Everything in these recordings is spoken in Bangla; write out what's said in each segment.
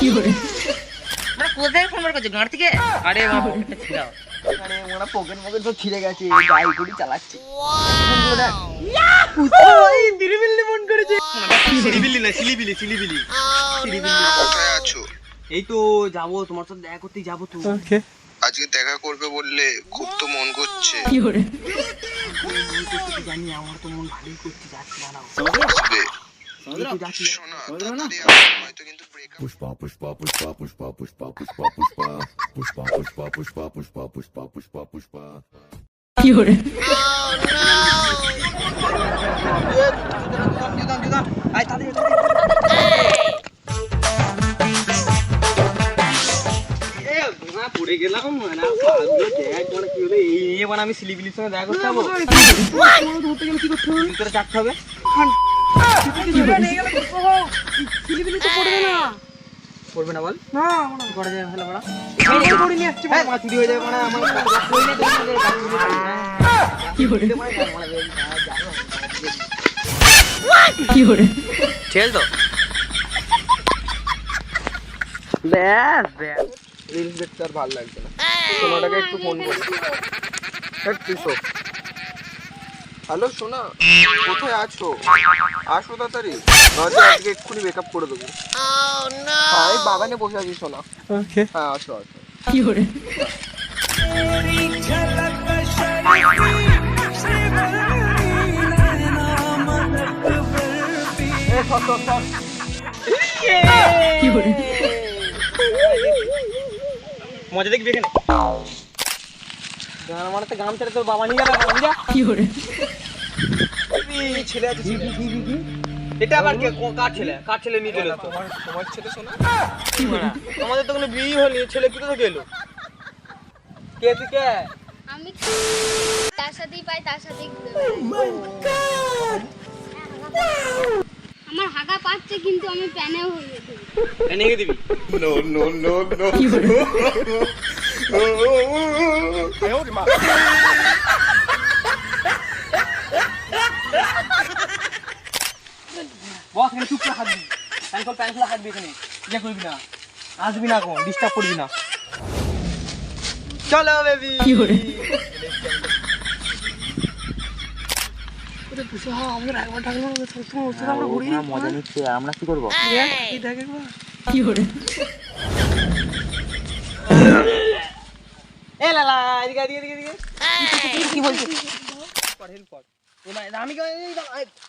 কি করে মানে কোথায় ফোন করছে গাঁড় থেকে? আরে মা পকেটটা ছিড়াও। আরে ওরা পকেট তো ছিঁড়ে গেছে, গাড়ি গুড়ি চালাচ্ছে। বিরিবিল্লি ফোন করেছে। সিলিবিলি না, সিলিবিলি, সিলিবিলি। কোথায় আছো? এই তো যাবো, তোমার সাথে দেখা করতে যাবো তো। ওকে আজকে দেখা করবে বললে, খুব তো মন করছে। কি করে জানি আমার তো মন ভালোই করছে, যাচ্ছি দাঁড়াও। আসবে এই তো যাচ্ছি। শোনা, তাড়াতাড়ি আসো, নয়তো কিন্তু breakup. Pushpa, pushpa, pushpa, pushpa, pushpa, pushpa, pushpa, pushpa, pushpa, pushpa, pushpa, pushpa, pushpa, pushpa. কি করে আয় তাড়াতাড়ি। পড়ে গেলাম না, কি হলো এই এবার আমি সিলিবিলির সঙ্গে দেখা করতে যাবো। ধরতে গেলে কি করতে হবে? ভিতরে চাপতে হবে। পড়বে না বল না কি করা যায় ভালো বড়া? করে নিয়ে আসছি মা চুরি হয়ে যাবে মানে আমার কি করে কি করে ঠেল তো। ব্যাস ব্যাস রিলস দেখতে আর ভালো লাগছে না। সোনাটাকে একটু ফোন করি। হ্যালো সোনা, কোথায় আছো? আসো তাড়াতাড়ি, নয়তো আজকে এক্ষুনি মেকআপ করে দেবো। হ্যাঁ এই বাগানে বসে আছি সোনা। ওকে হ্যাঁ আসো আসো। কি করে কি করে মজা দেখবি এখানে? গান মানে তো গান ছেড়ে তোর বাবা নিয়ে যাবে। কি করে ছেলে আছে এটা আবার কে? কার ছেলে? কার ছেলে নিয়ে চলে তো? তোমার ছেলে শোনা। কি করে আমাদের তো কোনো বিয়ে হয়নি, ছেলে কোথা থেকে এলো? কে তুই কে? আমি তার সাথেই পাই, তার সাথেই ঘুরে আমার হাগা পাচ্ছে কিন্তু আমি প্যানেও হয়ে গেছি। নিয়ে দিবি? No, no, no, no. কি করে বস এখানে চুপ করে হাত দিবি। প্যান খোলা হাত দিবি এখানে। ইয়ে করবি না, আসবি না, কোন ডিস্টার্ব করবি না। চলো বেবি। কি করে মজা নিচ্ছে, আমরা কি করবো? কি করে এ লালা এদিকে এদিকে এদিকে এদিকে। কি বলছিস? হেল্প কর। আমি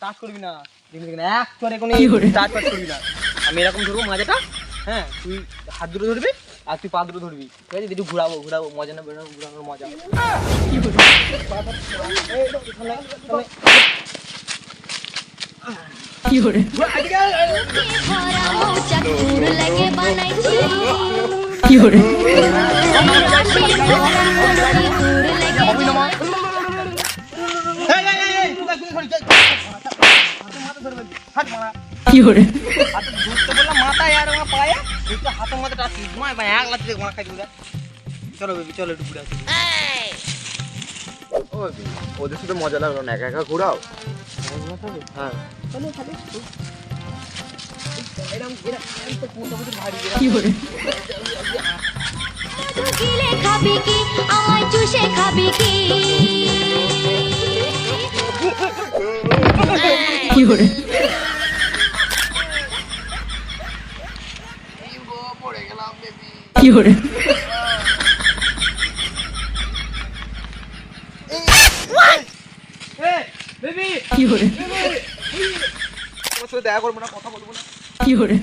টাচ করবি না, দেখবি না এক চরে কোনো কি করে? টাচ করবি না। আমি এরকম ধরবো মাজাটা, হ্যাঁ তুই হাত দুটো ধরবি আর তুই পা দুটো ধরবি, ঠিক আছে? একটু ঘুরাবো ঘুরাবো, মজা না বেরোনো, ঘুরানোর মজা। কি করে কি করে কি করে কি করে চলো বেবি চলো একটু ঘুরে আসি। ওদের সাথে মজা লাগলো না, একা একা ঘুরাও। হ্যাঁ কি করে খাবি কি আমায় চুষে খাবি কি কি করে কি করে কি করে তোমার সাথে দেখা করবো না, কথা বলবো না। কি করে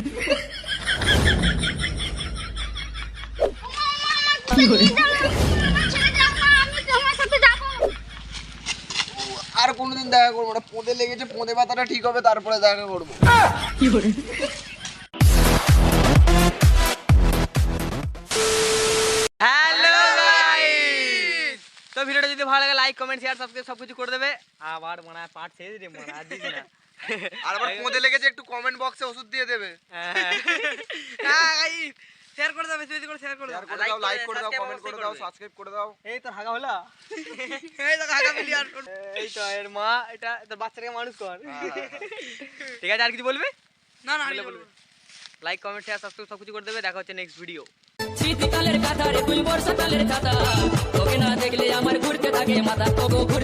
কি করে আর কোনোদিন দেখা করবো না, পোঁদে লেগেছে, পোঁদে ব্যথাটা ঠিক হবে তারপরে দেখা করবো। কি করে হ্যালো গাইস, তো ভিডিওটা যদি ভালো লাগে লাইক কমেন্ট শেয়ার সাবস্ক্রাইব সবকিছু করে দেবে। আবার মানে পার্ট শেষ রে, মানে আর দিস না। আর আবার পোঁদে লেগেছে, একটু কমেন্ট বক্সে ওষুধ দিয়ে দেবে। হ্যাঁ গাইস শেয়ার করে দাও, বেশি বেশি করে শেয়ার করে দাও, লাইক করে দাও, কমেন্ট করে দাও, সাবস্ক্রাইব করে দাও। এই তো হাগা হলো, এই তো হাগা মিলিয়ার, এই তো এর মা, এটা তোর বাচ্চাটাকে মানুষ কর। ঠিক আছে, আর কিছু বলবি? না না বলবি লাইক কমেন্ট শেয়ার সাবস্ক্রাইব সব কিছু করে দেবে। দেখা হচ্ছে নেক্সট ভিডিও। শীতকালের কথা রে তুই বর্ষাকালের কথা, তোকে না দেখলে আমার ঘুরতে থাকে মাথা, তবু ঘুরে